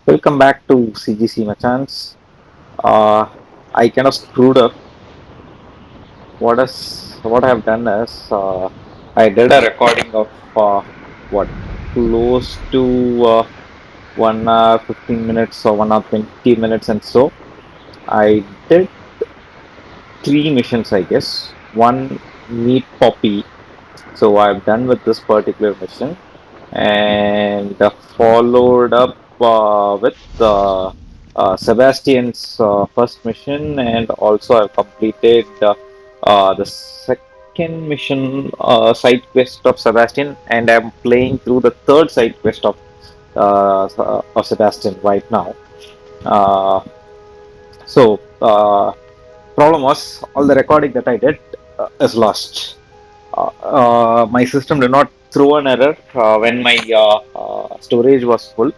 Welcome back to CGC Machans. Uh, I kind of screwed up. What I've done is I did a recording of what close to 1 hour 15 minutes or 1 hour 20 minutes, and so I did three missions, I guess. One, meet Poppy. So I've done with this particular mission, and followed up with Sebastian's first mission, and also I've completed the second mission side quest of Sebastian, and I'm playing through the third side quest of Sebastian right now. Uh, so problem was all the recording that I did is lost. My system did not throw an error when my storage was full.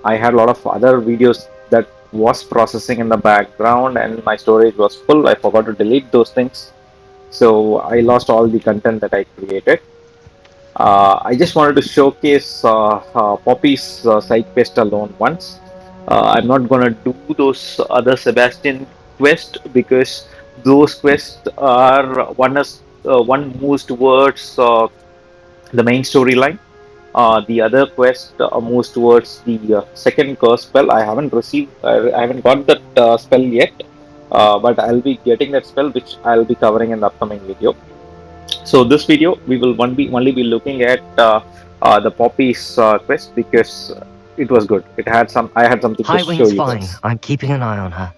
I had a lot of other videos that was processing in the background, and my storage was full. I forgot to delete those things, so I lost all the content that I created. I just wanted to showcase Poppy's side quest alone once. I'm not gonna do those other Sebastian quest because those quests are one moves towards the main storyline. The other quest moves towards the second curse spell. I haven't got that spell yet, but I'll be getting that spell, which I'll be covering in the upcoming video. So this video we will only be looking at the Poppy's quest because it was good. It had some. I had something to show Highwing's you fine. guys. I'm keeping an eye on her.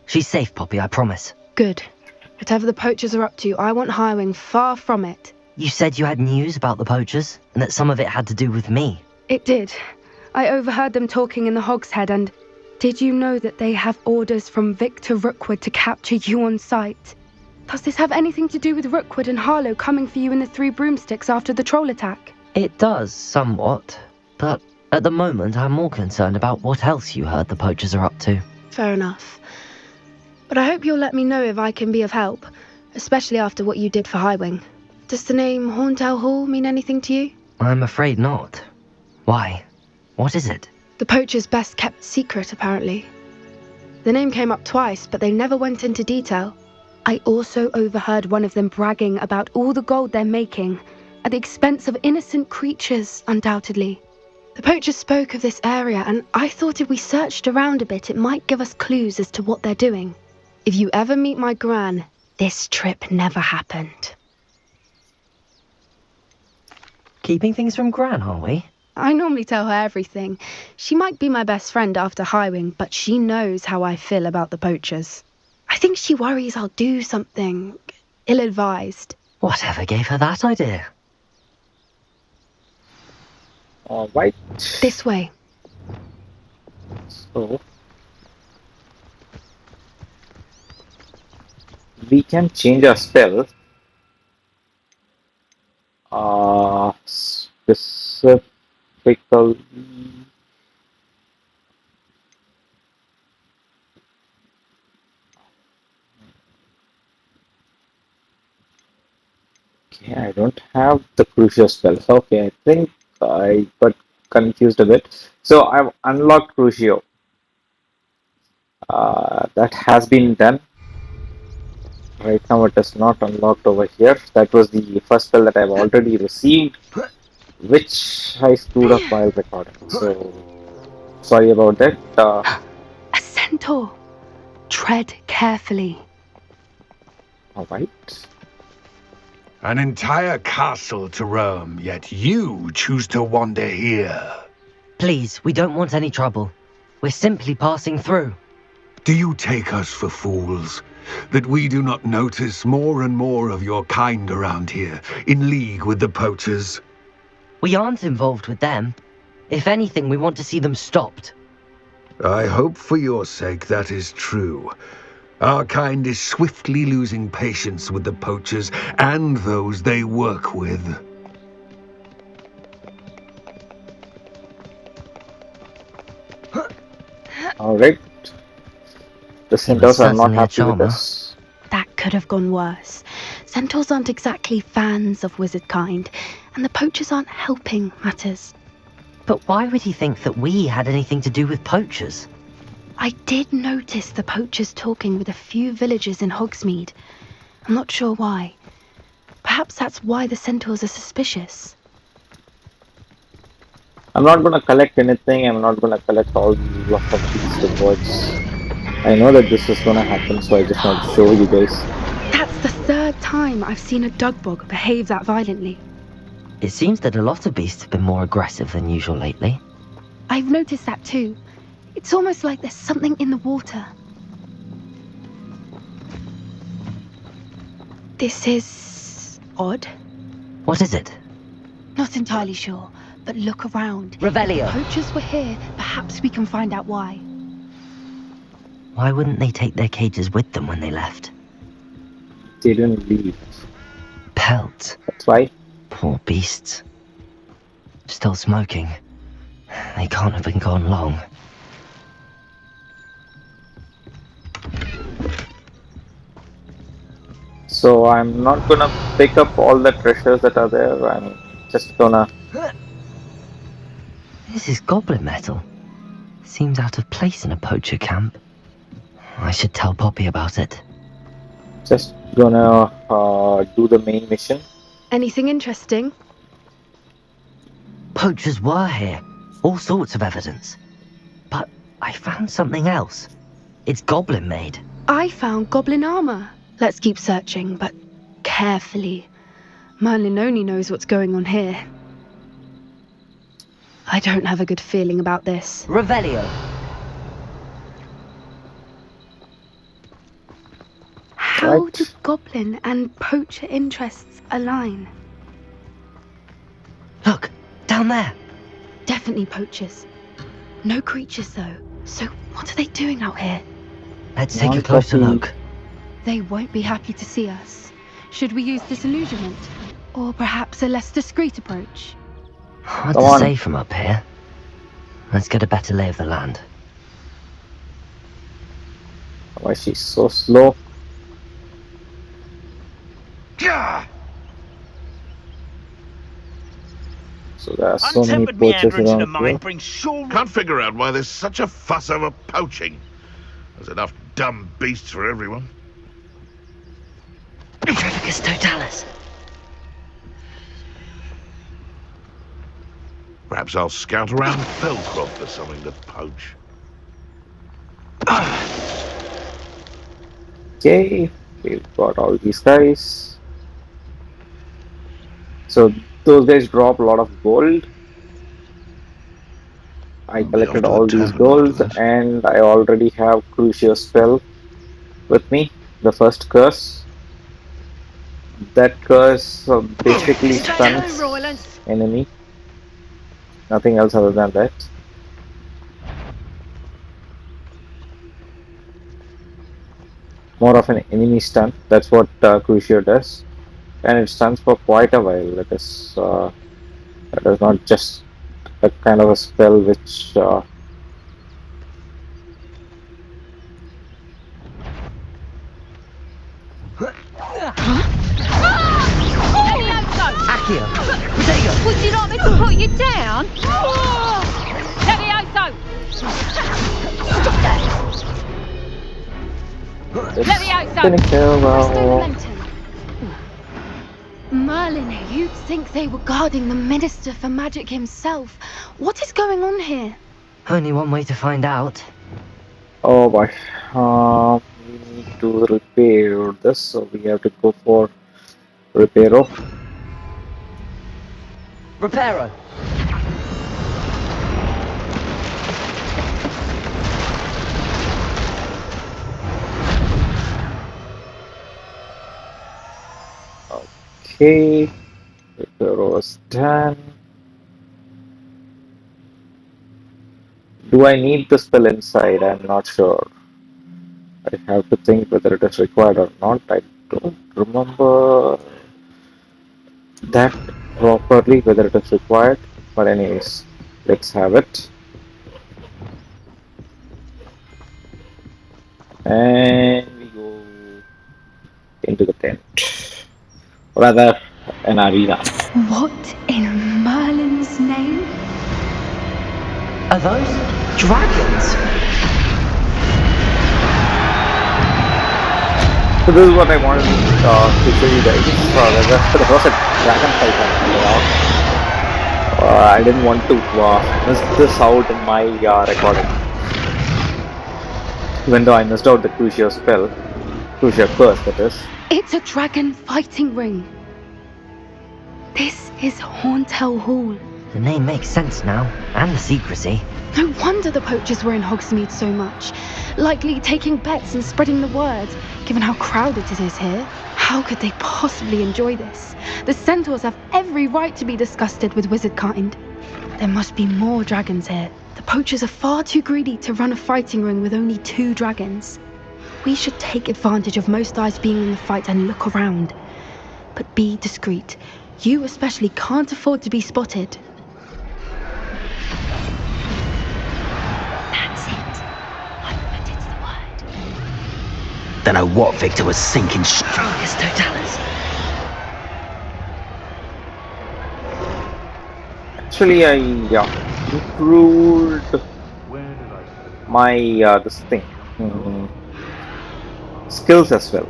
She's safe, Poppy, I promise. Good. Whatever the poachers are up to, I want Highwing far from it. You said you had news about the poachers, and that some of it had to do with me. It did. I overheard them talking in the Hogshead, and did you know that they have orders from Victor Rookwood to capture you on sight? Does this have anything to do with Rookwood and Harlow coming for you in the Three Broomsticks after the troll attack? It does, somewhat. But at the moment, I'm more concerned about what else you heard the poachers are up to. Fair enough. But I hope you'll let me know if I can be of help, especially after what you did for Highwing. Does the name Horntail Hall mean anything to you? I'm afraid not. Why? What is it? The poachers' best kept secret, apparently. The name came up twice, but they never went into detail. I also overheard one of them bragging about all the gold they're making, at the expense of innocent creatures, undoubtedly. The poachers spoke of this area, and I thought if we searched around a bit, it might give us clues as to what they're doing. If you ever meet my gran, this trip never happened. Keeping things from Gran, are we? I normally tell her everything. She might be my best friend after Highwing, but she knows how I feel about the poachers. I think she worries I'll do something ill-advised. Whatever gave her that idea? All right. This way. So we can change our spell. Specifically, okay, I don't have the Crucio spell. Okay, I think I got confused a bit. So I've unlocked Crucio. That has been done. Right now it is not unlocked over here. That was the first spell that I've already received, which I screwed up while recording. So sorry about that. A centaur. Tread carefully. All right. An entire castle to roam, yet you choose to wander here. Please, we don't want any trouble. We're simply passing through. Do you take us for fools? That we do not notice more and more of your kind around here, in league with the poachers? We aren't involved with them. If anything, we want to see them stopped. I hope for your sake that is true. Our kind is swiftly losing patience with the poachers and those they work with. All right. The He was centaurs are not certainly a happy with charmer. us. That could have gone worse. Centaurs aren't exactly fans of wizard kind, and the poachers aren't helping matters. But why would he think that we had anything to do with poachers? I did notice the poachers talking with a few villagers in Hogsmeade. I'm not sure why. Perhaps that's why the centaurs are suspicious. I'm not gonna collect anything. I'm not gonna collect all lots of these rewards. I know that this is gonna happen, so I just want to show you guys. That's the third time I've seen a dugbog behave that violently. It seems that a lot of beasts have been more aggressive than usual lately. I've noticed that too. It's almost like there's something in the water. This is odd. What is it? Not entirely sure, but look around. Revelio. If the poachers were here, perhaps we can find out why. Why wouldn't they take their cages with them when they left? They didn't leave. Pelts. That's why. Poor beasts. Still smoking. They can't have been gone long. So I'm not gonna pick up all the treasures that are there. I'm just gonna. This is goblin metal. Seems out of place in a poacher camp. I should tell Poppy about it. Just gonna do the main mission. Anything interesting? Poachers were here. All sorts of evidence. But I found something else. It's goblin made. I found goblin armor. Let's keep searching, but carefully. Merlin only knows what's going on here. I don't have a good feeling about this. Revelio. How Right. do goblin and poacher interests align? Look, down there. Definitely poachers. No creatures though. So what are they doing out here? Let's take One a closer copy. look. They won't be happy to see us. Should we use disillusionment? Or perhaps a less discreet approach? Hard Come to on. say from up here. Let's get a better lay of the land. Why is she so slow? So there are so many Untempered poachers meander into the around mine here. brings sure. Can't figure out why there's such a fuss over poaching. There's enough dumb beasts for everyone. Trevicus totalis. Perhaps I'll scout around Felcroft for something to poach. Okay, we've got all these guys. So those guys drop a lot of gold. I I'll be off collected to the all these tavern golds, after this. and I already have Crucius spell with me. The first curse. That curse basically stuns enemy. Nothing else other than that. More of an enemy stun. That's what Crucio does, and it stuns for quite a while. It is not just a kind of a spell which Accio. Protego. Would you like me to put you down? Levioso! is Levioso! finish Resto well. momentum. Merlin, you'd think they were guarding the Minister for Magic himself. What is going on here? Only one way to find out. Oh boy, we need to repair this, so we have to go for Reparo. Reparo. Okay, Reparo is done. Do I need the spell inside? I'm not sure. I have to think whether it is required or not. I don't remember that properly, whether it is required. But anyways, let's have it. And we go into the tent. Rather, an arena. What in Merlin's name? Are those dragons? So this is what I wanted to show you guys. There was a dragon fight happening. I didn't want to miss this out in my recording. Even though I missed out the Crucial spell, Crucial curse, that is. It's a dragon fighting ring. This is Hauntel Hall. The name makes sense now, and the secrecy. No wonder the poachers were in Hogsmeade so much. Likely taking bets and spreading the word, given how crowded it is here. How could they possibly enjoy this? The centaurs have every right to be disgusted with wizard kind. There must be more dragons here. The poachers are far too greedy to run a fighting ring with only 2 dragons. We should take advantage of most eyes being in the fight and look around. But be discreet. You especially can't afford to be spotted. That's it. I bet it's the word. Don't know what Victor was thinking. Strongest totalis. Actually, I improved my this thing skills as well.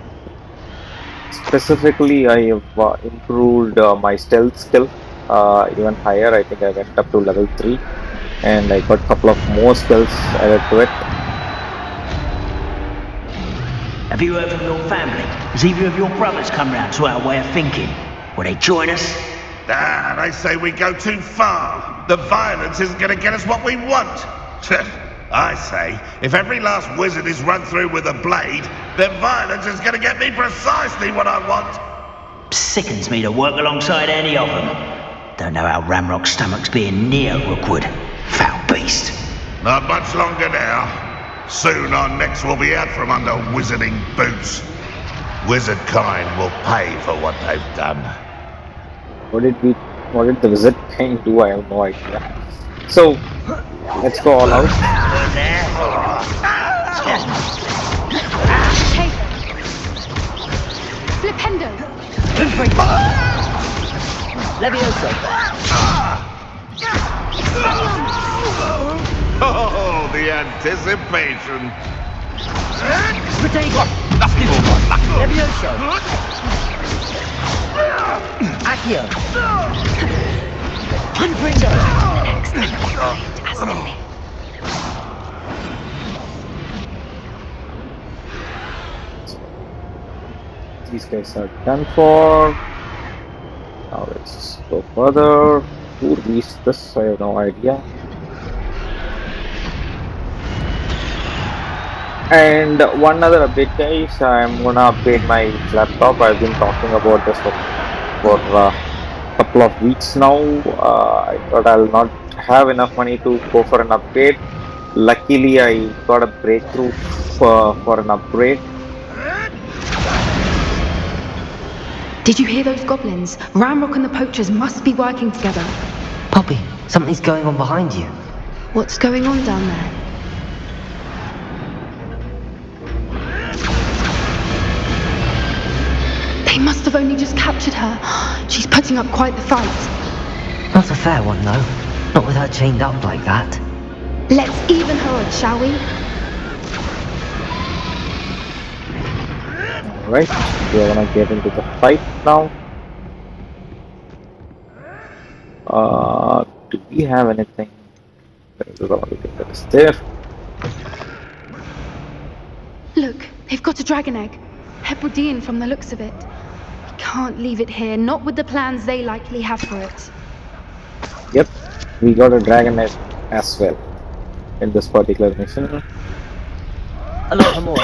Specifically, I have improved my stealth skill even higher. I think I went up to level 3, and I got a couple of more skills added to it. Have you heard from your family? Has either of your brothers come round to our way of thinking? Will they join us? Ah, they say we go too far. The violence isn't going to get us what we want. I say, if every last wizard is run through with a blade, then violence is going to get me precisely what I want. Sickens me to work alongside any of them. Don't know how Ramrock's stomach's being near Rookwood. Foul beast. Not much longer now. Soon our necks will be out from under wizarding boots. Wizard kind will pay for what they've done. What did the wizard kind do? I have no idea. So let's go all out. Take them. Flipendo. Levioso. Oh, the anticipation. Protego. Levioso. Accio. Confringo. These guys are done for. Now let's go further. Who released this? I have no idea. And one other update, guys. I'm gonna upgrade my laptop. I've been talking about this for a couple of weeks now. I thought I'll not have enough money to go for an upgrade. Luckily, I got a breakthrough for an upgrade. Did you hear those goblins? Ramrock and the poachers must be working together. Poppy, something's going on behind you. What's going on down there? They must have only just captured her. She's putting up quite the fight. Not a fair one, though. Not with her chained up like that. Let's even her odds, shall we? Alright, we're gonna get into the fight now. Do we have anything? This is the only thing that is there. Look, they've got a dragon egg. Hebridean from the looks of it. We can't leave it here, not with the plans they likely have for it. Yep, we got a dragon egg as well in this particular mission. A lot more.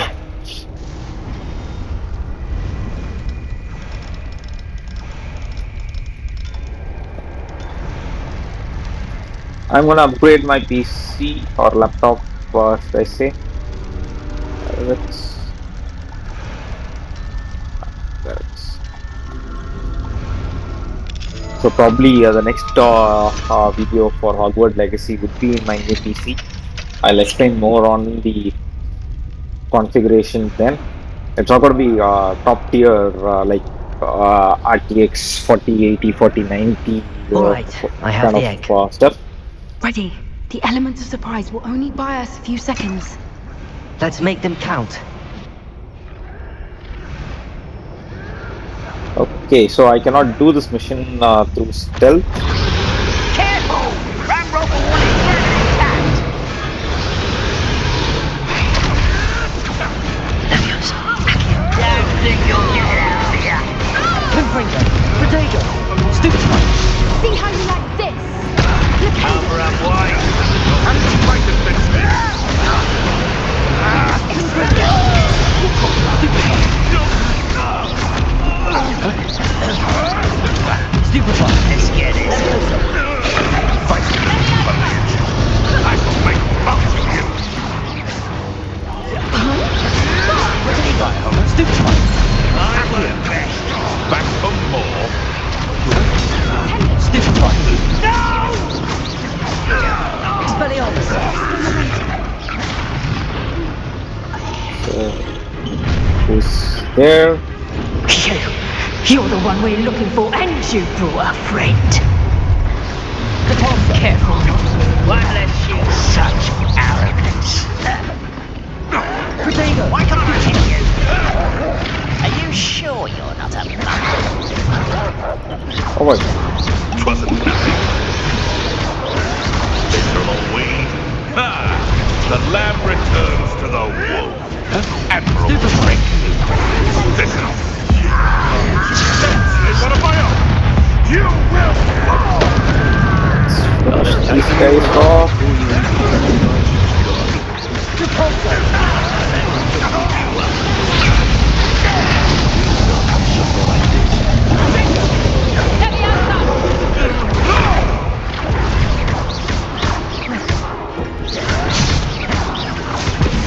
I'm gonna upgrade my PC or laptop, should I say. Let's. There it is. So probably the next video for Hogwarts Legacy would be in my new PC. I'll explain more on the configuration then. It's not going to be top tier like RTX 4080, 4090 Alright, I have the egg. stuff. Ready. The element of surprise will only buy us a few seconds. Let's make them count. Okay, so I cannot do this mission through stealth. Careful! Ramrock wall is further intact! Don't think you'll get out of here! Confringo! Protego! Stupid one! See how you like this? Look out! Cover up wide! Stupid one! Let's get it! I shall make much of you. Stupid one! I work best! Back for more. Stupid one! No! Expelliarmus! Who's there? You're the one we're looking for, and you brought a friend. Careful. One less shoot. Such arrogance. Protego! Why can't I hit you? Are you sure you're not a bluff? Oh my. Twasn't nothing. Miserable weed. Ha! The lamb returns to the wolf. Admirable trick. Listen. What am I on? You will fall! Finish these guys off.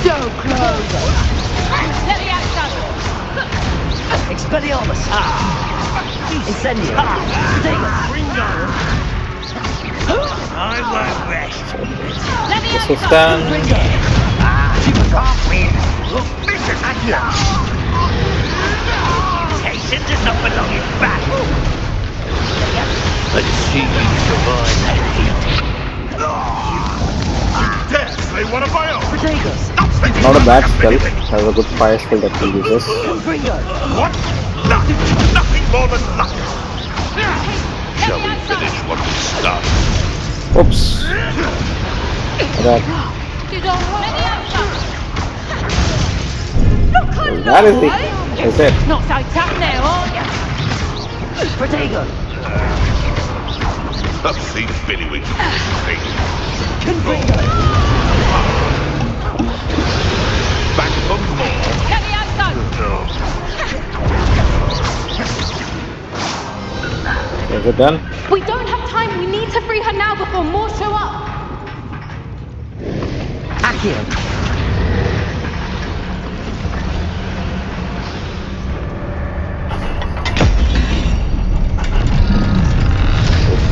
So close! Expelliarmus! Incendio! Protego! I work best. This is done. Can't win. Mission Temptation does not belong in battle. Let's see you survive that heat. Dare say what am I on? Protego! Not a bad spell. Has a good fire spell that he uses. Confringo! What? Nothing more than luck. Shall we finish what we started? Oops. That, that is it. Is it? Not so tough now, are you? Protego! I've seen Billywig. Confringo! Back for more. Is it done? We don't have time. We need to free her now before more show up. Accio!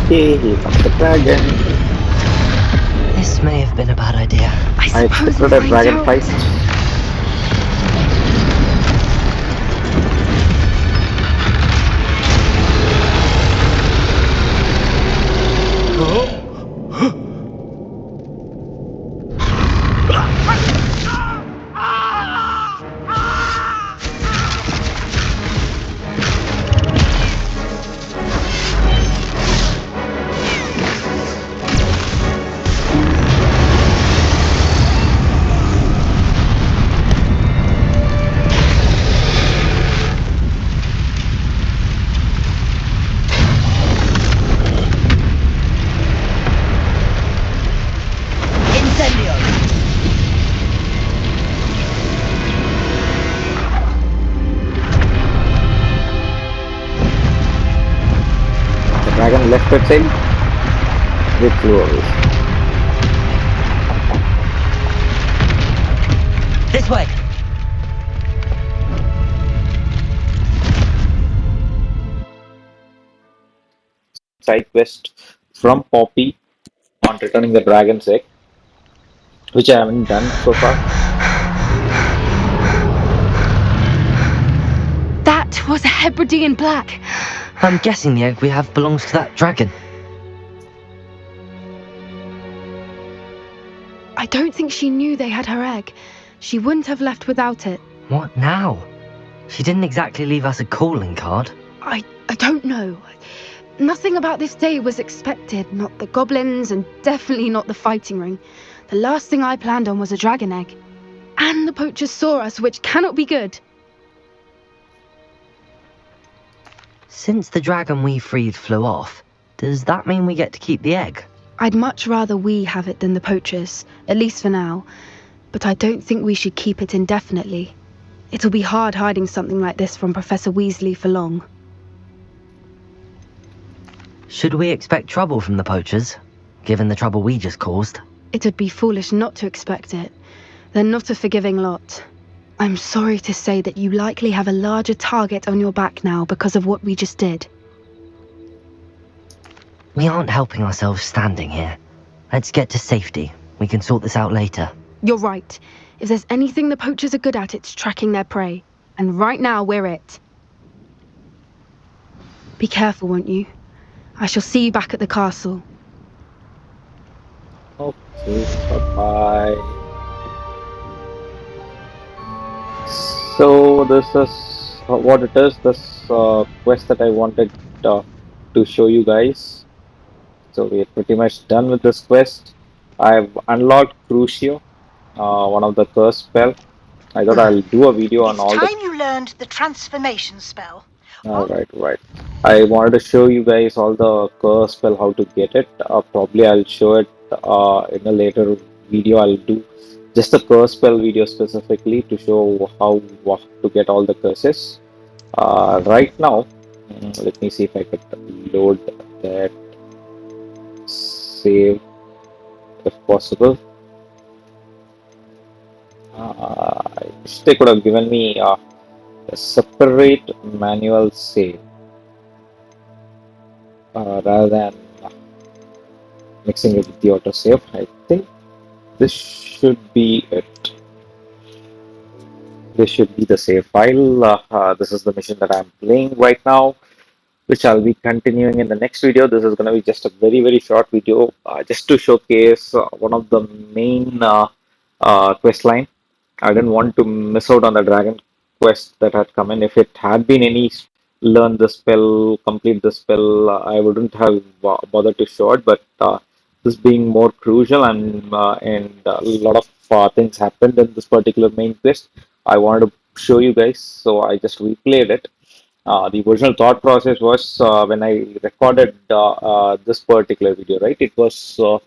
Okay, here comes the dragon. This may have been a bad idea. I suppose expected we'll a dragon find fight. out. Incendio! The dragon left its tail. It flew away. This way! Side quest from Poppy on returning the dragon's egg, which I haven't done so far. That was a Hebridean black. I'm guessing the egg we have belongs to that dragon. I don't think she knew they had her egg. She wouldn't have left without it. What now? She didn't exactly leave us a calling card. I don't know. Nothing about this day was expected, not the goblins and definitely not the fighting ring. The last thing I planned on was a dragon egg. And the poachers saw us, which cannot be good. Since the dragon we freed flew off, does that mean we get to keep the egg? I'd much rather we have it than the poachers, at least for now. But I don't think we should keep it indefinitely. It'll be hard hiding something like this from Professor Weasley for long. Should we expect trouble from the poachers, given the trouble we just caused? It'd be foolish not to expect it. They're not a forgiving lot. I'm sorry to say that you likely have a larger target on your back now because of what we just did. We aren't helping ourselves standing here. Let's get to safety. We can sort this out later. You're right. If there's anything the poachers are good at, it's tracking their prey. And right now, we're it. Be careful, won't you? I shall see you back at the castle. Okay, bye-bye. So this is what it is, this quest that I wanted to show you guys. So we're pretty much done with this quest. I've unlocked Crucio, one of the curse spell. I thought I'll do a video on all the... It's time you learned the transformation spell. Right. I wanted to show you guys all the curse spell, how to get it. Probably I'll show it in a later video. I'll do just the curse spell video specifically to show how to get all the curses. Right now, let me see if I could load that save if possible. I wish they could have given me a separate manual save rather than mixing it with the autosave. I think this should be it. This should be the save file. This is the mission that I'm playing right now, which I'll be continuing in the next video. This is going to be just a very short video, just to showcase one of the main quest line. I didn't want to miss out on the dragon quest that had come in. If it had been any learn the spell, complete the spell, I wouldn't have bothered to show it, but this being more crucial and a lot of things happened in this particular main quest, I wanted to show you guys, so I just replayed it. The original thought process was when I recorded this particular video, right? It was to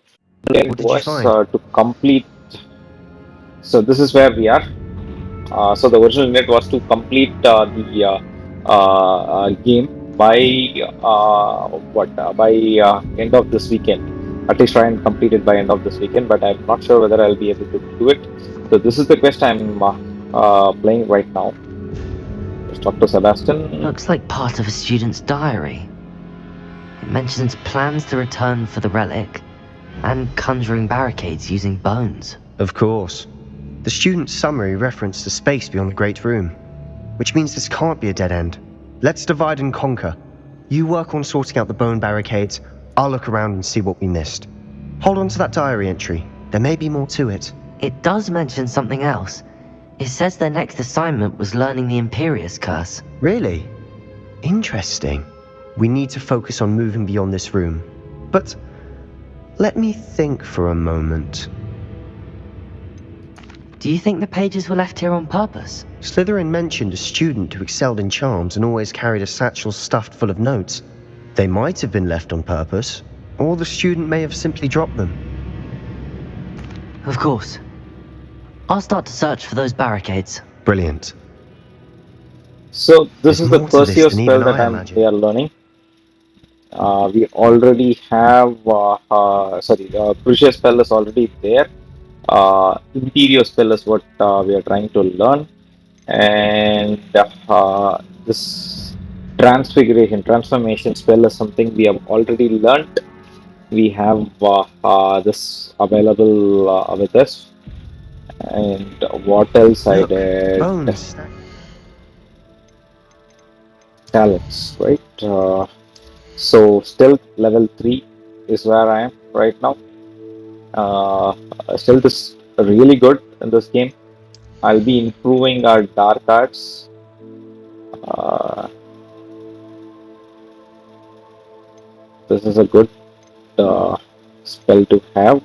complete. So this is where we are. So the original intent was to complete the game by end of this weekend. At least try and complete it by end of this weekend, but I'm not sure whether I'll be able to do it. So this is the quest I'm playing right now. Let's talk to Sebastian. Looks like part of a student's diary. It mentions plans to return for the relic and conjuring barricades using bones. Of course. The student's summary referenced the space beyond the Great Room, which means this can't be a dead end. Let's divide and conquer. You work on sorting out the bone barricades, I'll look around and see what we missed. Hold on to that diary entry. There may be more to it. It does mention something else. It says their next assignment was learning the Imperius Curse. Really? Interesting. We need to focus on moving beyond this room. But let me think for a moment. Do you think the pages were left here on purpose? Slytherin mentioned a student who excelled in charms and always carried a satchel stuffed full of notes. They might have been left on purpose, or the student may have simply dropped them. Of course. I'll start to search for those barricades. Brilliant. So this is the Crucio spell that we are learning. We already have Crucio spell is already there. Interior spell is what we are trying to learn, and this transformation spell is something we have already learnt. We have this available with us. And what else I did? Bones. Talents, right? So stealth level 3 is where I am right now. Stealth is really good in this game. I'll be improving our dark arts. Uh, this is a good spell to have.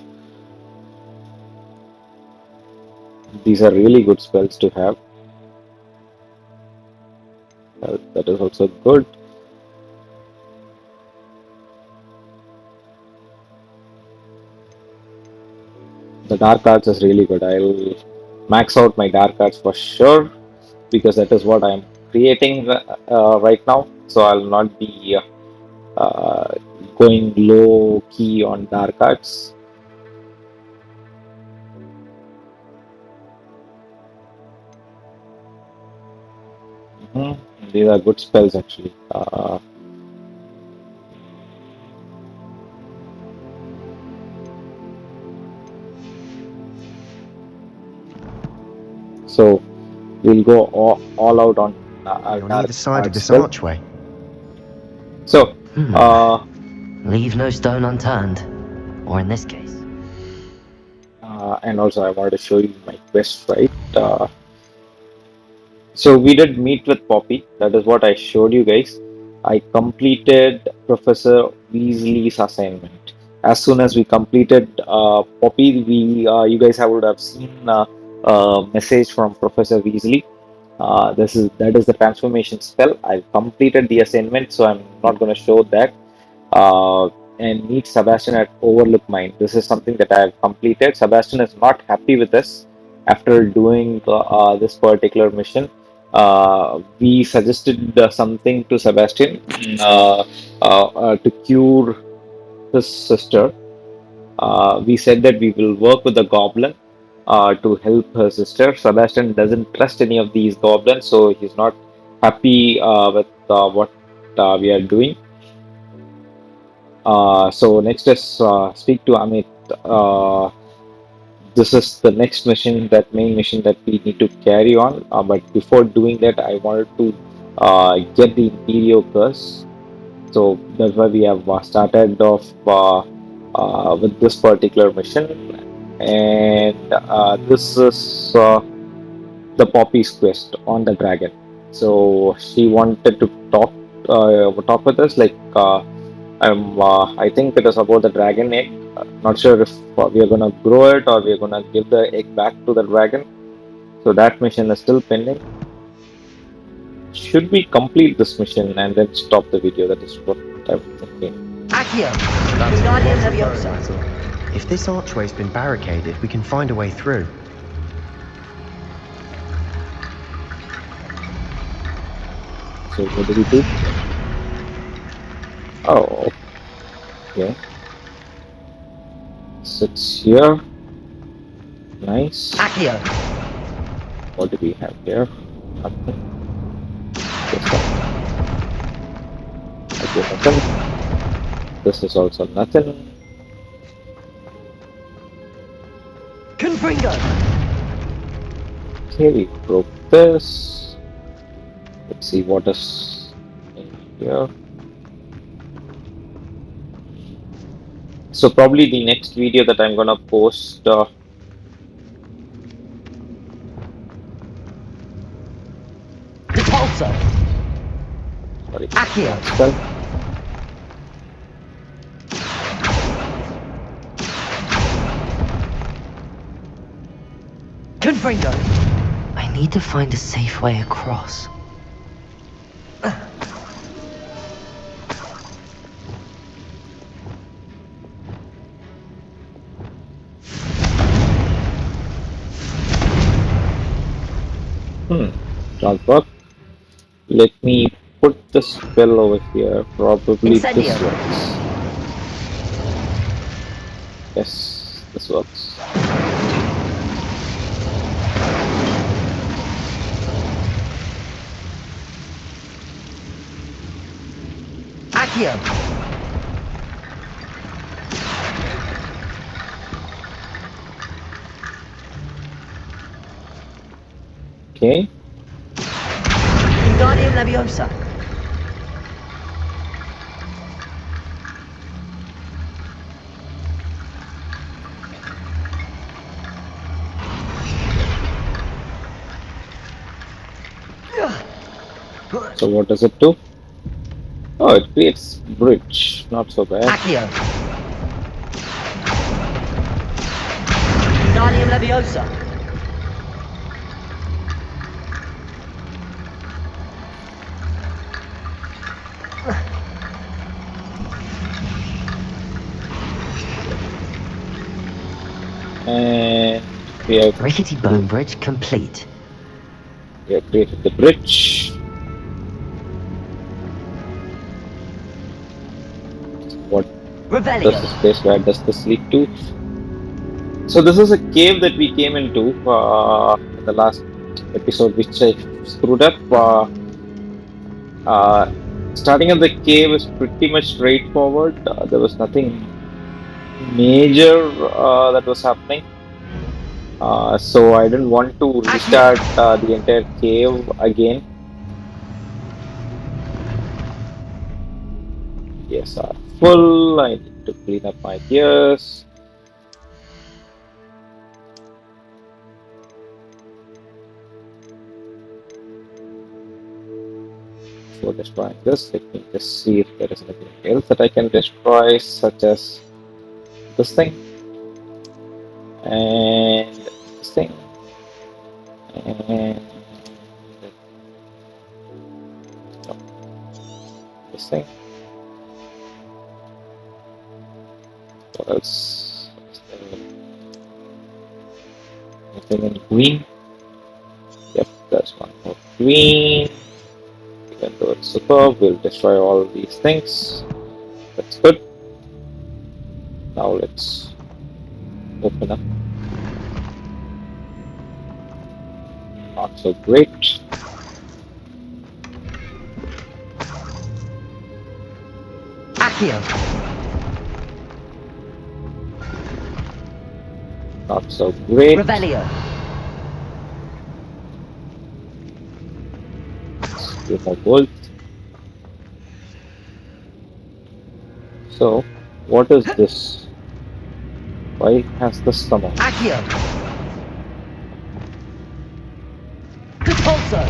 These are really good spells to have. That is also good. The dark arts is really good. I'll max out my dark arts for sure because that is what I'm creating right now. So I'll not be uh, going low key on dark arts. These are good spells actually. So we'll go all out on our You're on dark either side of art this spell. archway. So, Leave no stone unturned. Or in this case. and also I wanted to show you my quest, right? So we did meet with Poppy. That is what I showed you guys. I completed Professor Weasley's assignment. As soon as we completed Poppy, we you guys would have seen a message from Professor Weasley. That is the transformation spell. I completed the assignment, so I'm not going to show that. And meet Sebastian at Overlook Mine. This is something that I have completed. Sebastian is not happy with us after doing this particular mission. We suggested something to Sebastian to cure his sister. We said that we will work with the goblin to help her sister. Sebastian doesn't trust any of these goblins, so he's not happy with what we are doing. So next is speak to Amit. This is the next mission, that main mission that we need to carry on. But before doing that, I wanted to get the Imperio curse. So that's why we have started off with this particular mission, and this is the Poppy's quest on the dragon. So she wanted to talk with us, like. I think it is about the dragon egg. Not sure if we are gonna grow it or we are gonna give the egg back to the dragon. So that mission is still pending. Should we complete this mission and then stop the video? That is what I'm thinking. Accio! That's Wingardium a Leviosa. If this archway's been barricaded, we can find a way through. So what do we do? Oh, okay. Sits here. Nice. Accio! What do we have here? Nothing. Okay, nothing. This is also nothing. Confringo! Okay, we broke this. Let's see what is in here. So probably the next video that I'm gonna post Repulso! sorry, Accio! spell. Confringo! I need to find a safe way across. Dogbuck. Let me put the spell over here. Probably Incendio. this works. Yes, this works. Accio! Okay. Wingardium Leviosa. So what does it do? Oh, it creates bridge. Not so bad. Accio. Wingardium Leviosa. And we have Rickety bone bridge complete. We have created the bridge. What Revelio. does this place? Where does this lead to? So this is a cave that we came into in the last episode, which I screwed up. Starting at the cave is pretty much straightforward. There was nothing major that was happening. So I didn't want to restart the entire cave again. Yes, are full. I need to clean up my gears. Before destroying this, let me just see if there is anything else that I can destroy, such as this thing and this thing and no, this thing. What else? Is there anything in green? Yep, there's one more green. Even though it's superb, we'll destroy all these things. That's good. Now let's open up. Not so great. Accio. Not so great. Revelio. Few more bolts. So, what is this? Why has this come out? Accio. Repulso.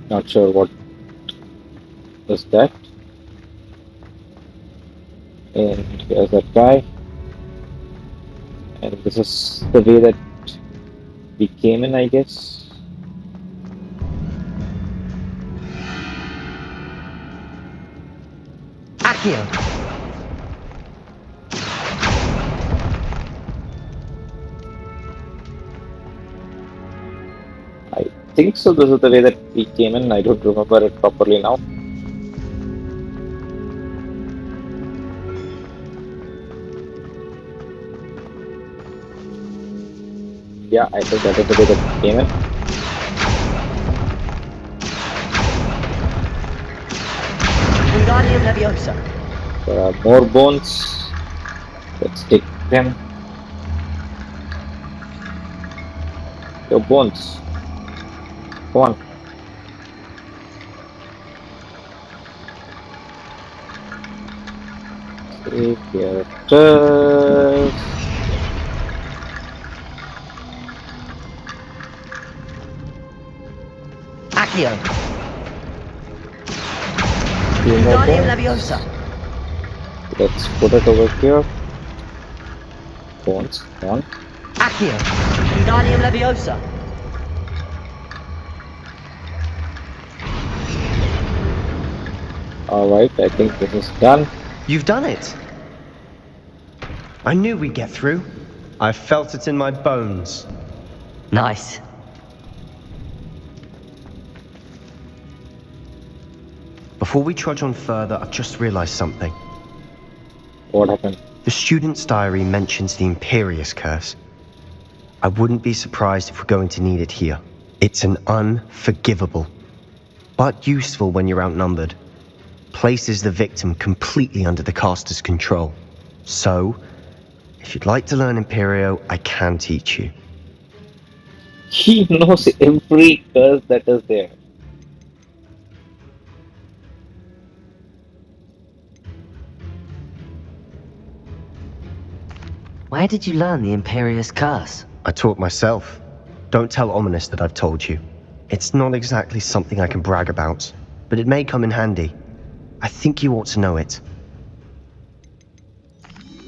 Not sure what is that. And here's that guy. And this is the way that we came in, I guess. Accio. I think so. This is the way that we came in. I don't remember it properly now. Yeah, I think that is the way that we came in. Wingardium Leviosa. There are more bones. Let's take them. Your bones. Come on. Save characters. Accio. Few more Wingardium bones. Leviosa. Let's put it over here. Bones. Come on. Accio. Wingardium Leviosa. Alright, I think this is done. You've done it! I knew we'd get through. I felt it in my bones. Nice. Before we trudge on further, I've just realized something. What happened? The student's diary mentions the Imperious Curse. I wouldn't be surprised if we're going to need it here. It's an unforgivable, but useful when you're outnumbered. Places the victim completely under the caster's control. So, if you'd like to learn Imperio, I can teach you. He knows every curse that is there. Where did you learn the Imperious Curse? I taught myself. Don't tell Ominous that I've told you. It's not exactly something I can brag about, but it may come in handy. I think you ought to know it.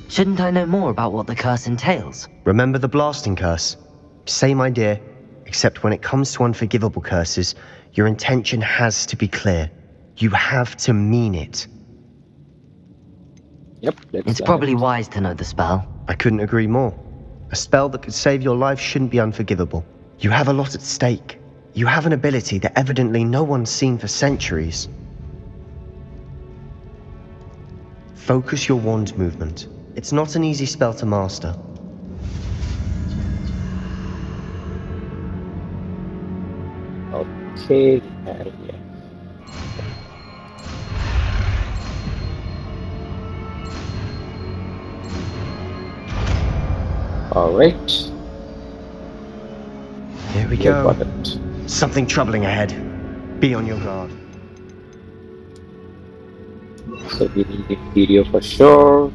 Shouldn't I know more about what the curse entails? Remember the blasting curse? Same idea, except when it comes to unforgivable curses, your intention has to be clear. You have to mean it. Yep, It's probably wise to know the spell. I couldn't agree more. A spell that could save your life shouldn't be unforgivable. You have a lot at stake. You have an ability that evidently no one's seen for centuries. Focus your wand movement. It's not an easy spell to master. Okay, yeah. Alright. Here we go. Something troubling ahead. Be on your guard. So we need Imperio for sure.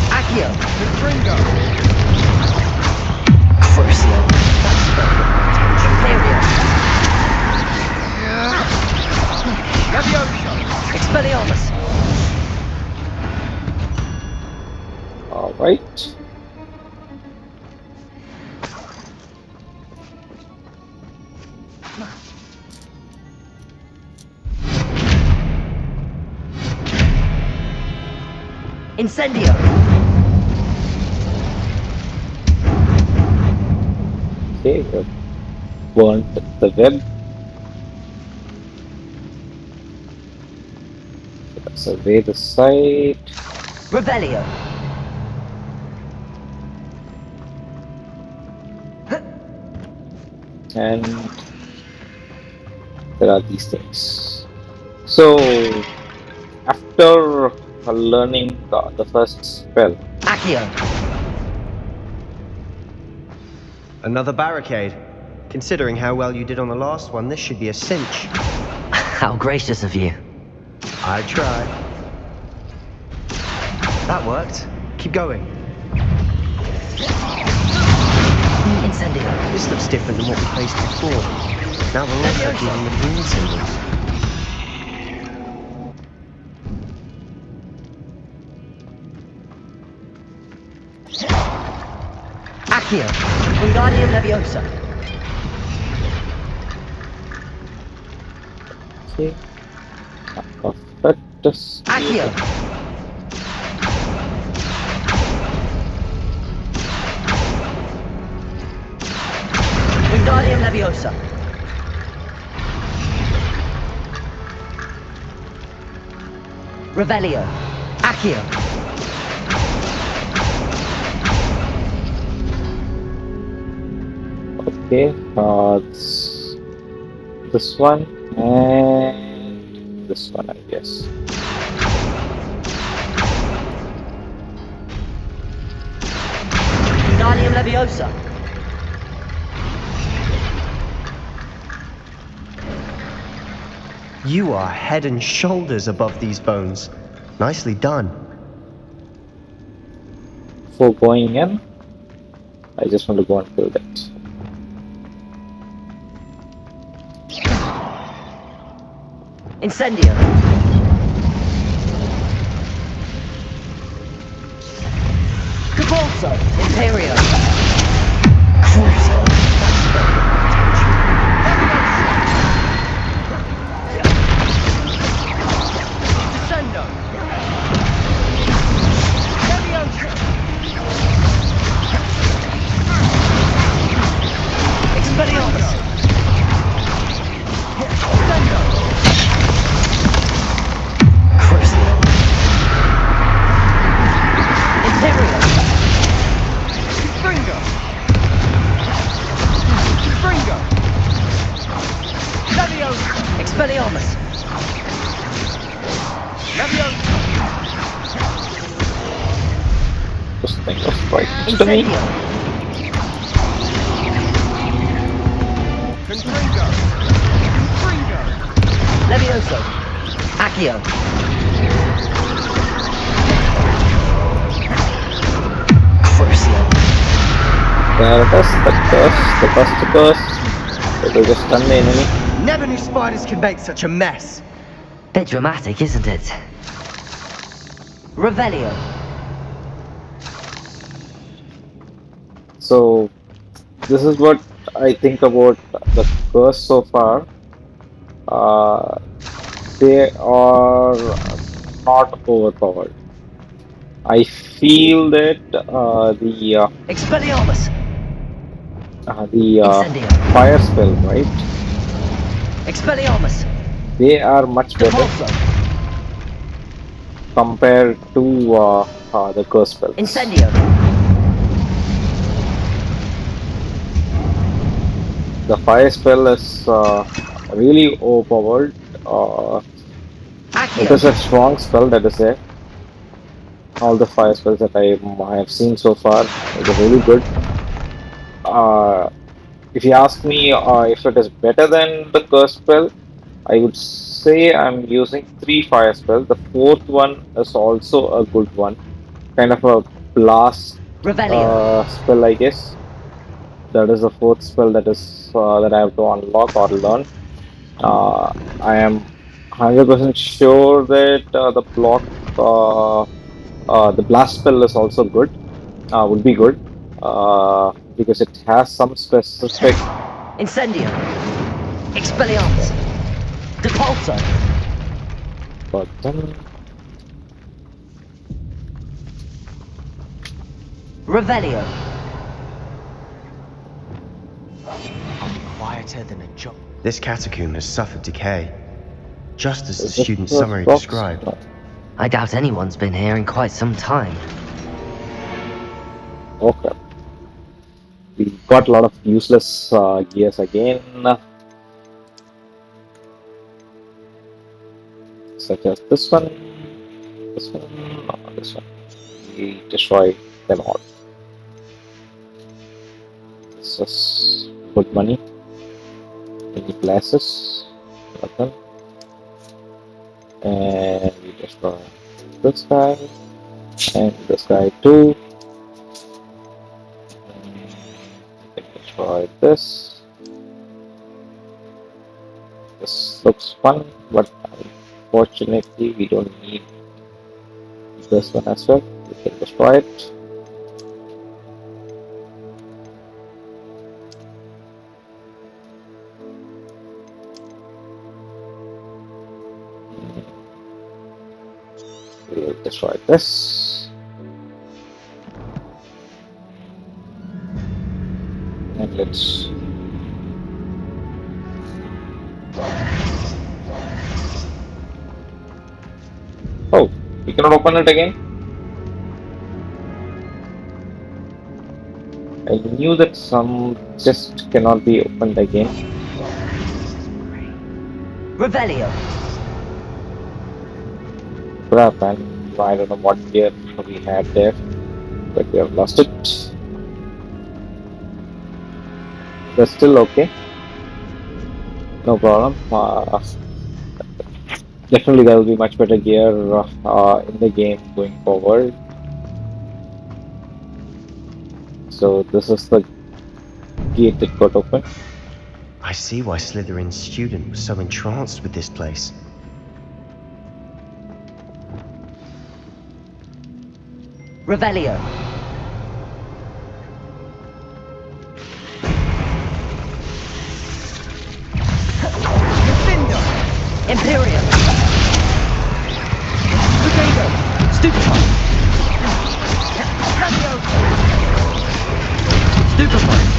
Accio! Ringo! Crucio! That spell got my attention. Imperio! Leviosa! Expelliarmus! Alright. Incendio! Okay, we have burnt the web. Survey the site. Revelio! And there are these things. So after learning the first spell, Accio! Another barricade. Considering how well you did on the last one, this should be a cinch. How gracious of you. I tried. That worked. Keep going. Incendio! This looks different than what we faced before. Now we're also dealing with rune symbols. Accio! Wingardium Leviosa! okay, perfectus. Accio! Wingardium Leviosa! Revelio! Accio! Okay, this one and this one, I guess. Wingardium Leviosa! You are head and shoulders above these bones. Nicely done. Before going in, I just want to go and kill that. Incendio! Cabalso! Imperio! Crucio! That spell got my attention. Descendo! Leviosa! Expelliarmus! Descendo! Crucio! Imperio! Ringo! Ringo! Leviosa! Expelliarmus! Leviosa! This thing was right next to me. Incendio! Confringo! Confringo! Levioso! Accio! Crucio! There it is, the curse, the first curse. It will just stun the enemy. Never knew spiders could make such a mess. Bit dramatic, isn't it? Revelio. So this is what I think about the curse so far. Uh, they are not overpowered. I feel that Expelliarmus. the Incendio. fire spell, right? Expelliarmus. They are much better Depulso. compared to the curse spells. Incendio. The fire spell is really overpowered. It Accio. is a strong spell, that is there. All the fire spells that I have seen so far, they're really good. Uh, if you ask me if it is better than the curse spell, I would say I'm using three fire spells. The fourth one is also a good one, kind of a blast Revelio. spell, I guess. That is the fourth spell that I have to unlock or learn. I am 100% sure that uh, the blast spell is also good. Would be good because it has some specific Incendio. Expelliarmus. Depulso. button. Revelio. Quieter than a job. This catacomb has suffered decay, just as the Is this student the summary box? described. No. I doubt anyone's been here in quite some time. Okay. We got a lot of useless gears again, such as this one, this one. We destroy them all. This is good money. Any glasses? Nothing. And we destroy this guy and this guy too. We can destroy this. This looks fun, but unfortunately we don't need this one as well. We can destroy it. We will destroy this. And let's oh, we cannot open it again. I knew that some chest cannot be opened again. Revelio. Crap, man. I don't know what gear we had there, but we have lost it. That's still okay. No problem. Definitely there will be much better gear in the game going forward. So this is the gate that got open. I see why Slytherin's student was so entranced with this place. Revelio. Imperium. Brigado. Stupefy. Stupefy.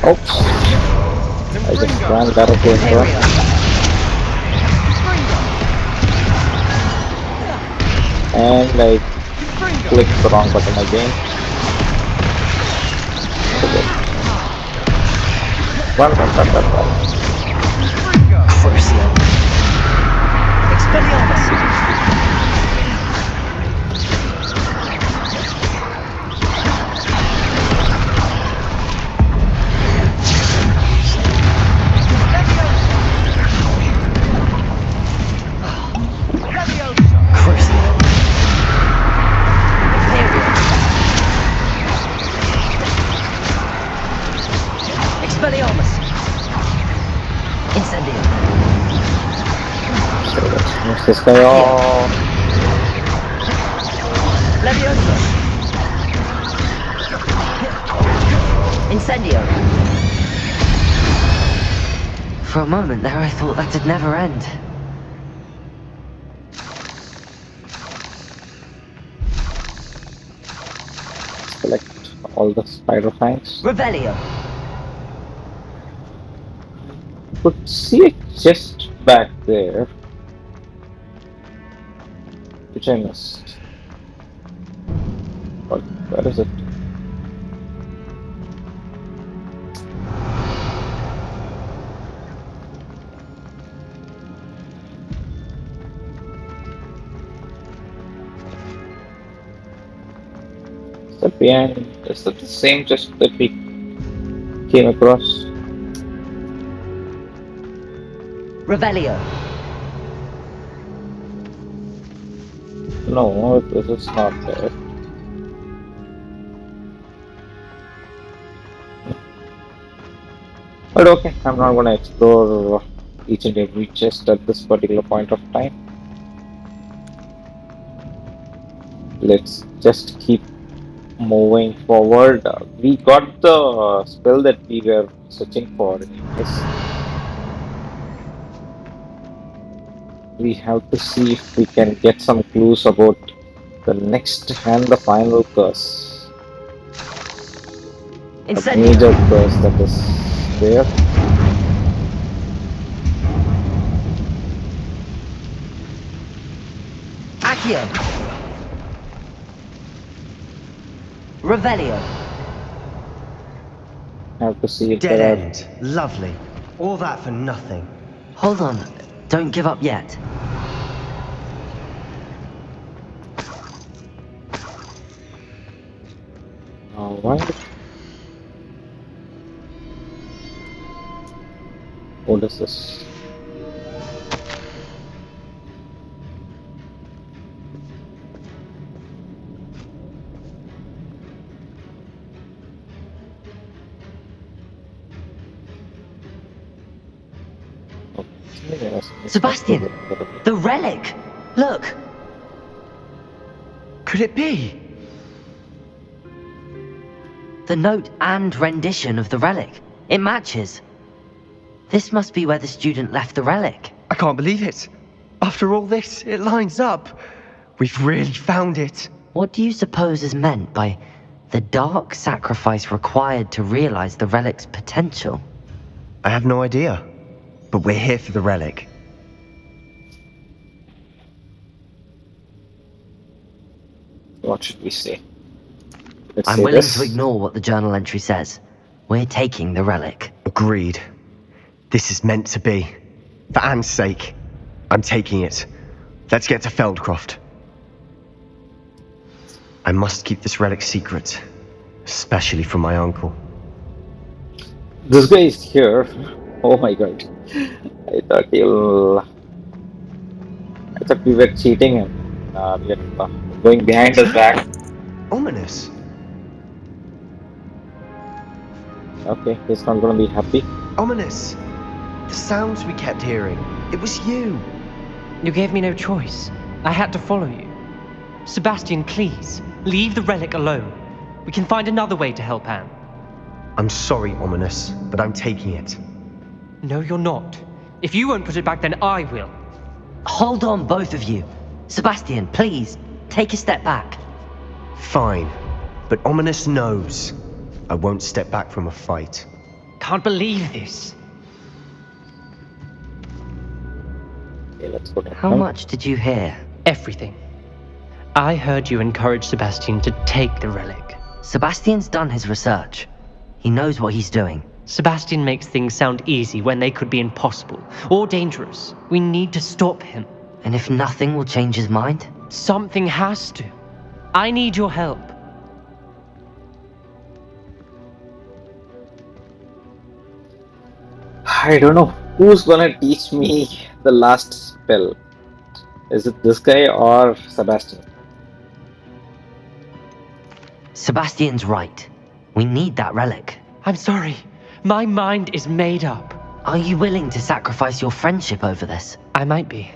Oops. I just ran directly into him. And I clicked the wrong button again. Okay. Run. Crucio. Expelliarmus. Incendio. So let's finish this guy off. Levioso. Incendio. For a moment there, I thought that'd never end. Select all the spider fangs. Revelio. Could see a chest back there, which I missed. But where is it? Is that behind? Is that the same chest that we came across? Revelio. No, this is not there. But okay, I'm not gonna explore each and every chest at this particular point of time. Let's just keep moving forward. We got the spell that we were searching for. Yes. We have to see if we can get some clues about the next and the final curse. The major curse that is there. Accio. Revelio. Have to see if Dead there are. end. Lovely. All that for nothing. Hold on. Don't give up yet. Alright. What is this? Sebastian! The relic! Look! Could it be? The note and rendition of the relic. It matches. This must be where the student left the relic. I can't believe it. After all this, it lines up. We've really found it. What do you suppose is meant by the dark sacrifice required to realize the relic's potential? I have no idea. But we're here for the relic. What should we say? Let's I'm say willing this. to ignore what the journal entry says. We're taking the relic. Agreed. This is meant to be. For Anne's sake, I'm taking it. Let's get to Feldcroft. I must keep this relic secret, especially from my uncle. This guy is here. Oh my god. I thought we were cheating him. We are going behind his back. Ominous. Okay, he's not gonna be happy. Ominous. The sounds we kept hearing. It was you. You gave me no choice. I had to follow you. Sebastian, please, leave the relic alone. We can find another way to help Anne. I'm sorry, Ominous, but I'm taking it. No, you're not. If you won't put it back, then I will. Hold on, both of you. Sebastian, please, take a step back. Fine, but Ominous knows I won't step back from a fight. Can't believe this. Okay, let's go down. How much did you hear? Everything. I heard you encourage Sebastian to take the relic. Sebastian's done his research. He knows what he's doing. Sebastian makes things sound easy when they could be impossible or dangerous. We need to stop him. And if nothing will change his mind? Something has to. I need your help. I don't know who's gonna teach me the last spell. Is it this guy or Sebastian? Sebastian's right. We need that relic. I'm sorry. My mind is made up. Are you willing to sacrifice your friendship over this? I might be.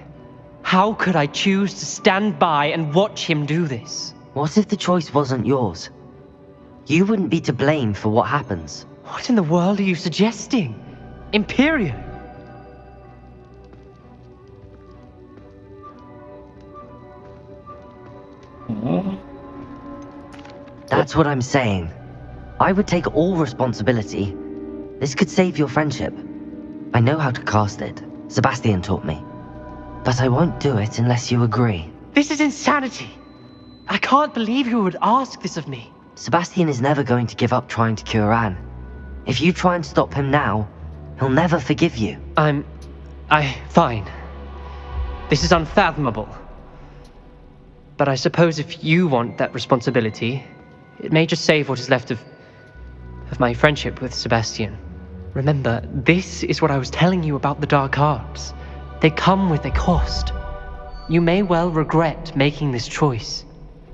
How could I choose to stand by and watch him do this? What if the choice wasn't yours? You wouldn't be to blame for what happens. What in the world are you suggesting? Imperial? That's what I'm saying. I would take all responsibility. This could save your friendship. I know how to cast it. Sebastian taught me. But I won't do it unless you agree. This is insanity. I can't believe you would ask this of me. Sebastian is never going to give up trying to cure Anne. If you try and stop him now, he'll never forgive you. Fine. This is unfathomable. But I suppose if you want that responsibility, it may just save what is left of my friendship with Sebastian. Remember, this is what I was telling you about the dark arts. They come with a cost. You may well regret making this choice.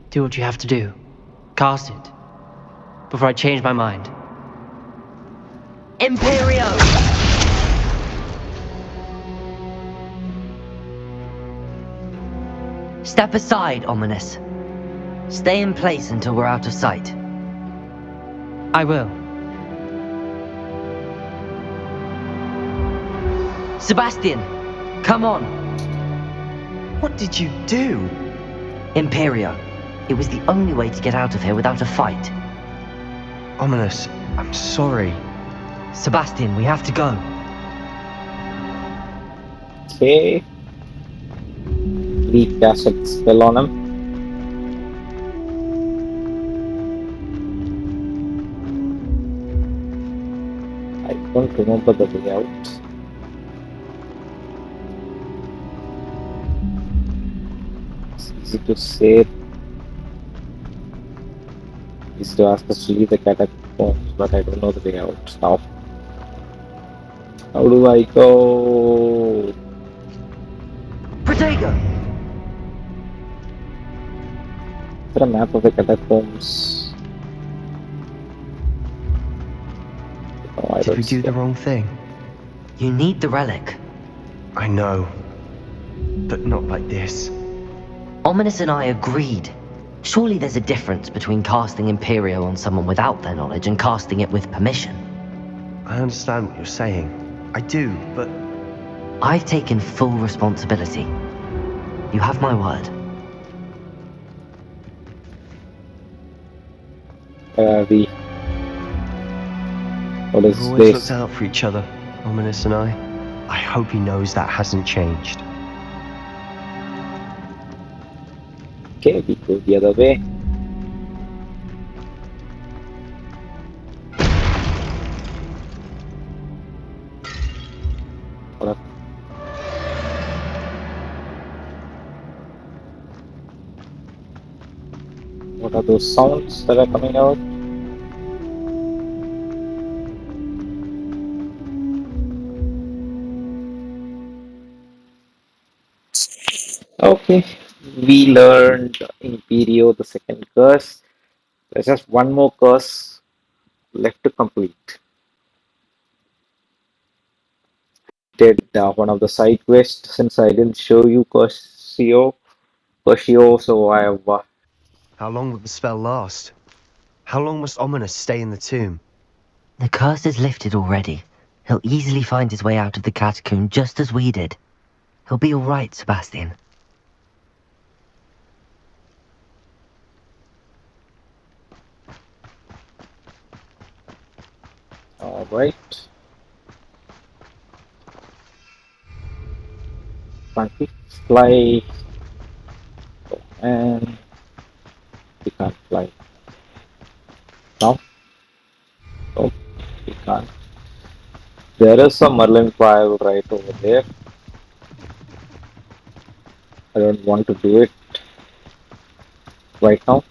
Do what you have to do. Cast it. Before I change my mind. Imperio! Step aside, Ominous. Stay in place until we're out of sight. I will. Sebastian, come on. What did you do? Imperio. It was the only way to get out of here without a fight. Ominous, I'm sorry. Sebastian, we have to go. Okay. Recast a spell on him. I don't remember the way out. It's easy to say. Is to ask us to leave the catacombs, but I don't know the way out now. How do I go? Protego! Is there a map of the catacombs? No, I Did don't we do see the it. wrong thing? You need the relic. I know. But not like this. Ominous and I agreed. Surely there's a difference between casting Imperio on someone without their knowledge and casting it with permission. I understand what you're saying. I do, but... I've taken full responsibility. You have my word. What is We've always this? looked out for each other, Ominous and I. I hope he knows that hasn't changed. Okay, we go the other way. What up? What are those sounds that are coming out? Okay, we learned Imperio, the second curse. There's just one more curse left to complete. Did one of the side quests since I didn't show you Curcio, so I have. How long will the spell last? How long must Ominous stay in the tomb? The curse is lifted already. He'll easily find his way out of the catacomb just as we did. He'll be alright, Sebastian. Alright. Can't we fly? And we can't fly. No? Nope, we can't. There is a Merlin file right over there. I don't want to do it right now.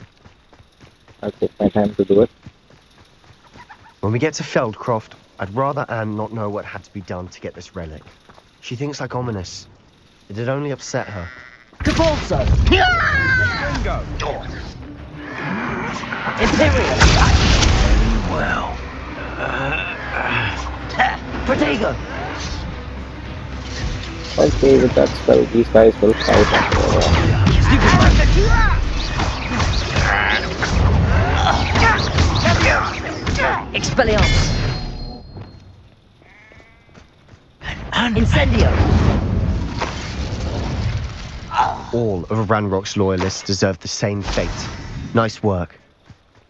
I'll take my time to do it. When we get to Feldcroft, I'd rather Anne not know what had to be done to get this relic. She thinks like Ominous. It'd only upset her. Capulso! Ringo! Imperial! Very well. Protego! Okay, with that spell, these guys will fight. Expelliarmus! Incendio! All of Ranrock's loyalists deserve the same fate. Nice work.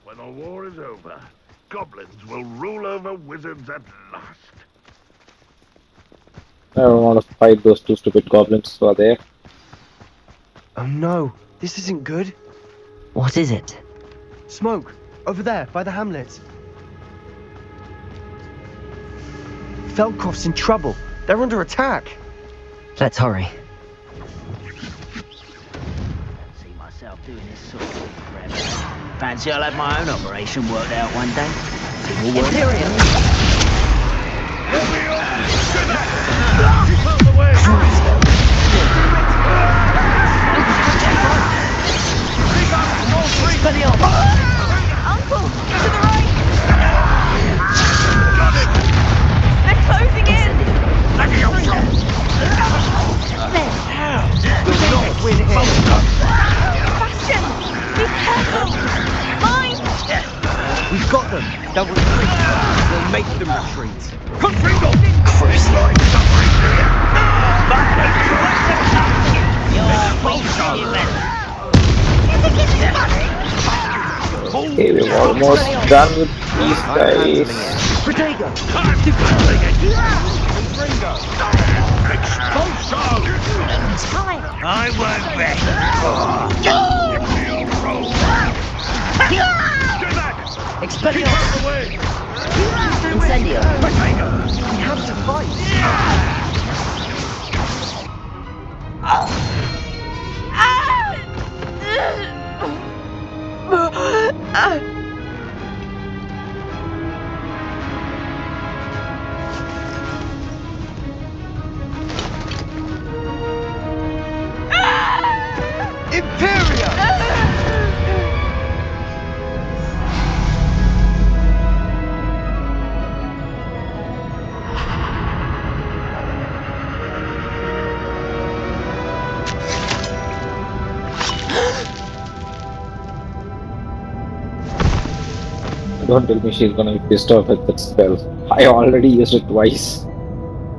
When the war is over, goblins will rule over wizards at last. I don't want to fight those two stupid goblins who are there. Oh no, this isn't good. What is it? Smoke, over there, by the hamlet. Feldcroft's in trouble. They're under attack. Let's hurry. See myself doing this sort of thing forever. Fancy I'll have my own operation worked out one day. Imperium! Keep out the way! Uncle! To the right! They're closing in! Bastion! Be careful! Mine! We've got them. That was great. We'll make them retreat. Okay, we're almost done with these guys. Protego! I won't bet. Expelliarmus! Incendio! We have to fight. Imperia! Don't tell me she's gonna be pissed off with that spell. I already used it twice.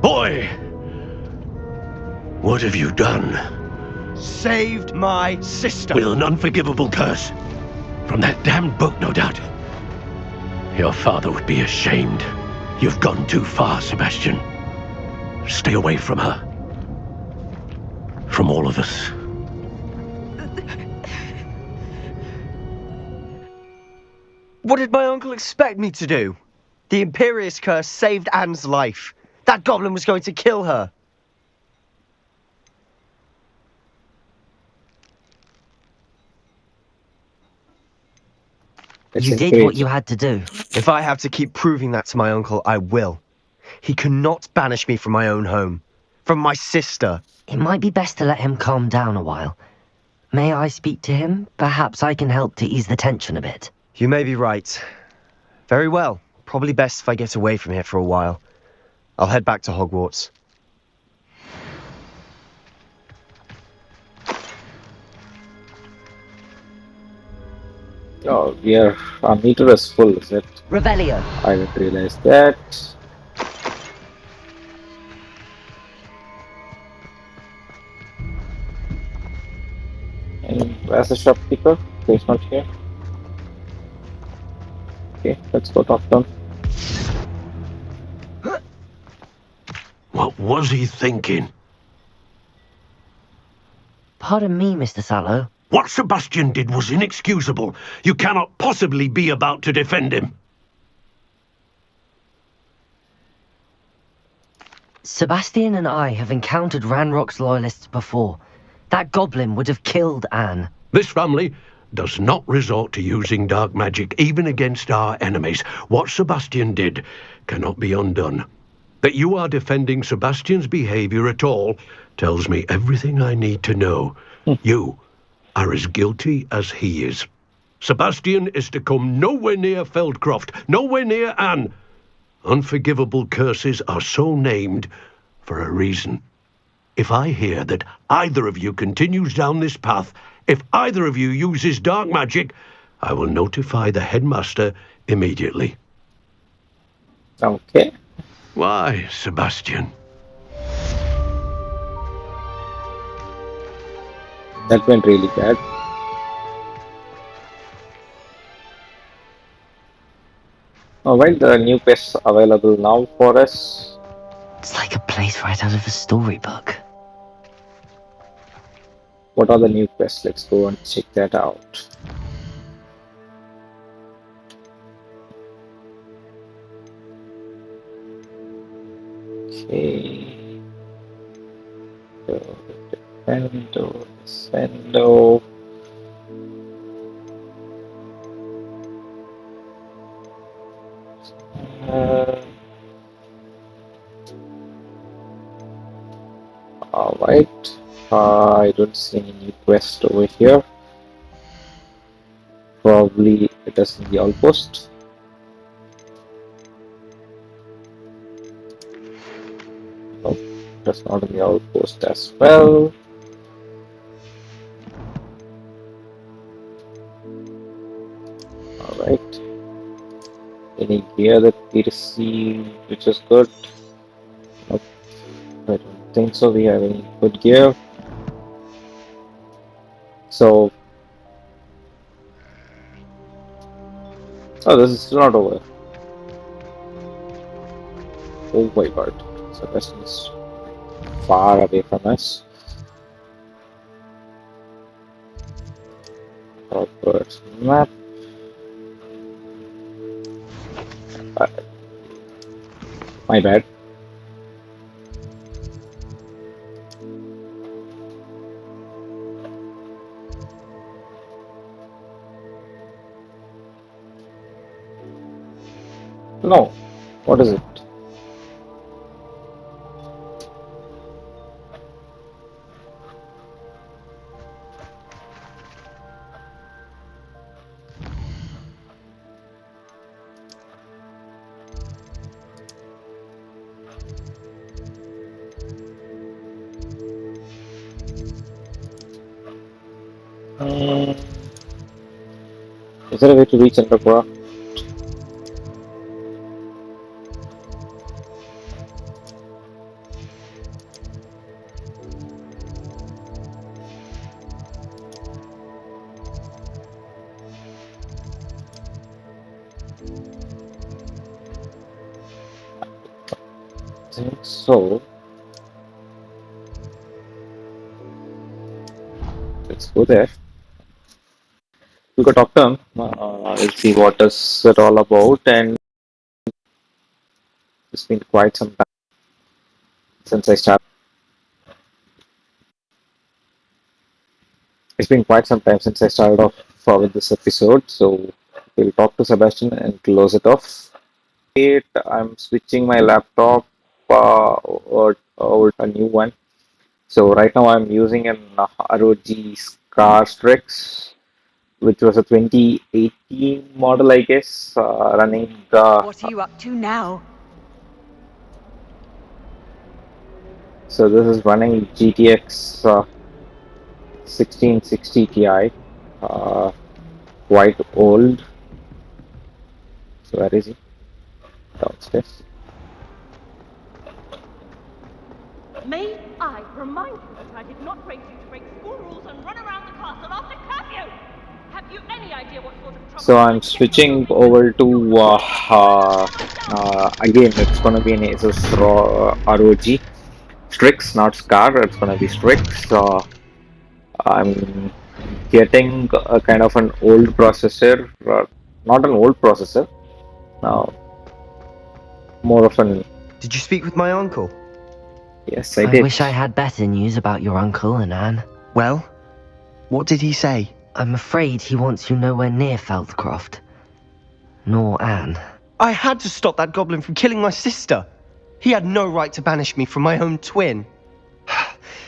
Boy! What have you done? Saved my sister. With an unforgivable curse. From that damned book, no doubt. Your father would be ashamed. You've gone too far, Sebastian. Stay away from her. From all of us. What did my uncle expect me to do? The Imperius curse saved Anne's life. That goblin was going to kill her. You did what you had to do. If I have to keep proving that to my uncle, I will. He cannot banish me from my own home. From my sister. It might be best to let him calm down a while. May I speak to him? Perhaps I can help to ease the tension a bit. You may be right. Very well. Probably best if I get away from here for a while. I'll head back to Hogwarts. Oh, our meter is full, is it? Revelio. I didn't realize that. And where's the shopkeeper? He's not here. Okay, let's go talk to him. What was he thinking? Pardon me, Mr. Sallow. What Sebastian did was inexcusable. You cannot possibly be about to defend him. Sebastian and I have encountered Ranrock's loyalists before. That goblin would have killed Anne. This family does not resort to using dark magic, even against our enemies. What Sebastian did cannot be undone. That you are defending Sebastian's behavior at all tells me everything I need to know. You are as guilty as he is. Sebastian is to come nowhere near Feldcroft, nowhere near Anne. Unforgivable curses are so named for a reason. If I hear that either of you continues down this path, if either of you uses dark magic, I will notify the headmaster immediately. Okay. Why, Sebastian? That went really bad. Alright, there are new quests available now for us. It's like a place right out of a storybook. What are the new quests? Let's go and check that out. Okay. Defendo. Alright. I don't see any new quest over here. Probably it is in the outpost. Nope, that's not in the outpost as well. Alright. Any gear that we received which is good? Nope. I don't think so. We have any good gear. So, oh, this is still not over. Oh my god. Sebastian is far away from us. Hogwarts map. My bad. No. What is it? Is there a way to reach Underground? I think so. Let's go there. We could talk to him. We'll see what is it all about. And it's been quite some time since I started. It's been quite some time since I started off with this episode. So we'll talk to Sebastian and close it off. Wait, I'm switching my laptop over a new one. So right now I'm using an ROG Scar Strix, which was a 2018 model, I guess, running the. What are you up to now? So this is running GTX 1660 Ti, quite old. So where is he? Downstairs. May I remind you that I did not raise you to break school rules and run around the castle after curfew? Have you any idea what sort of trouble? So I'm switching over to again. It's gonna be an Asus ROG Strix, not Scar. It's gonna be Strix. I'm getting a kind of an old processor, not an old processor. Now, more of an. Did you speak with my uncle? Yes, I I did. wish I had better news about your uncle and Anne. Well, what did he say? I'm afraid he wants you nowhere near Feldcroft. Nor Anne. I had to stop that goblin from killing my sister. He had no right to banish me from my own twin.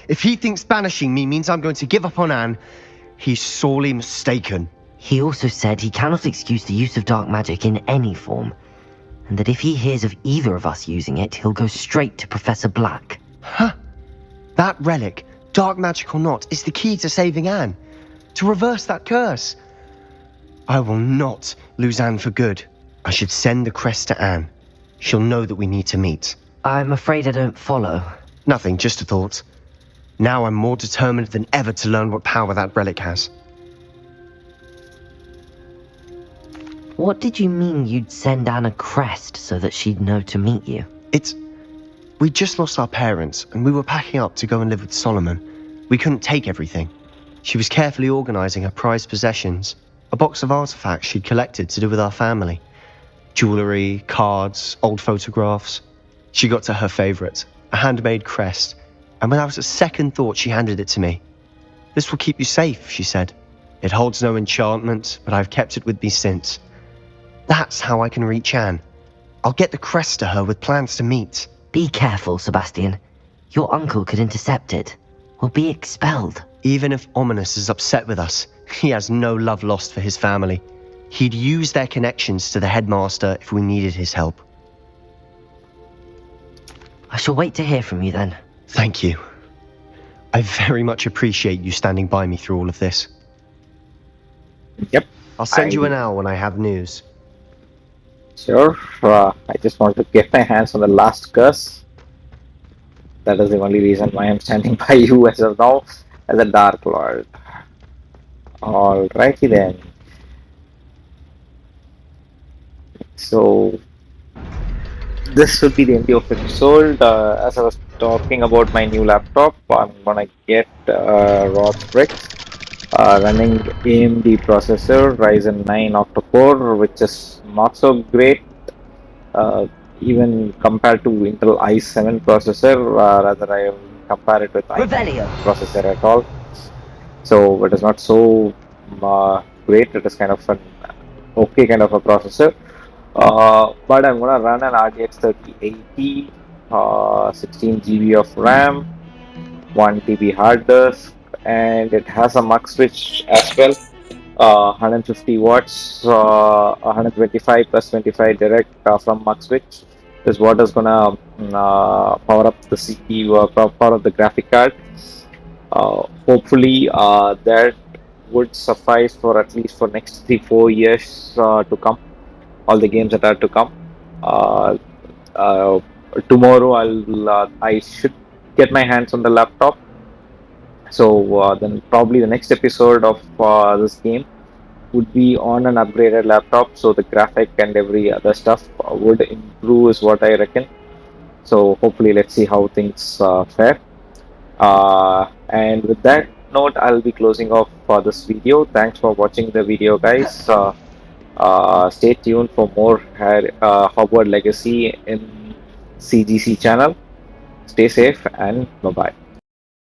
If he thinks banishing me means I'm going to give up on Anne, he's sorely mistaken. He also said he cannot excuse the use of dark magic in any form, and that if he hears of either of us using it, he'll go straight to Professor Black. Huh? That relic, dark magic or not, is the key to saving Anne. To reverse that curse. I will not lose Anne for good. I should send the crest to Anne. She'll know that we need to meet. I'm afraid I don't follow. Nothing, just a thought. Now I'm more determined than ever to learn what power that relic has. What did you mean you'd send Anne a crest so that she'd know to meet you? We just lost our parents, and we were packing up to go and live with Solomon. We couldn't take everything. She was carefully organising her prized possessions, a box of artifacts she'd collected to do with our family. Jewellery, cards, old photographs. She got to her favourite, a handmade crest, and when I was a second thought, she handed it to me. "This will keep you safe," she said. "It holds no enchantment, but I've kept it with me since. That's how I can reach Anne. I'll get the crest to her with plans to meet." Be careful, Sebastian. Your uncle could intercept it. We'll be expelled. Even if Ominous is upset with us, he has no love lost for his family. He'd use their connections to the headmaster if we needed his help. I shall wait to hear from you then. Thank you. I very much appreciate you standing by me through all of this. Yep. I'll send you an owl when I have news. Sure. I just want to get my hands on the last curse. That is the only reason why I'm standing by you as of now, as a Dark Lord. Alrighty then. So, this will be the end of the episode. As I was talking about my new laptop, I'm gonna get Rod's bricks. Running AMD processor, Ryzen 9 octa-core, which is not so great, even compared to Intel i7 processor. Rather, I will compare it with i9 processor at all. So it is not so great. It is kind of an okay kind of a processor. But I'm gonna run an RTX 3080, 16 GB of RAM, 1 TB hard disk, and it has a mux switch as well. 150 watts, 125 plus 25 direct from mux switch is what is gonna power up the CPU, power up the graphic card. Hopefully, that would suffice for at least for next 3-4 years to come. All the games that are to come. Tomorrow, I should get my hands on the laptop. So then probably the next episode of this game would be on an upgraded laptop, so the graphic and every other stuff would improve is what I reckon. So hopefully let's see how things fare. And with that note, I'll be closing off for this video. Thanks for watching the video, guys. Stay tuned for more Hogwarts Legacy in CGC channel. Stay safe and bye-bye.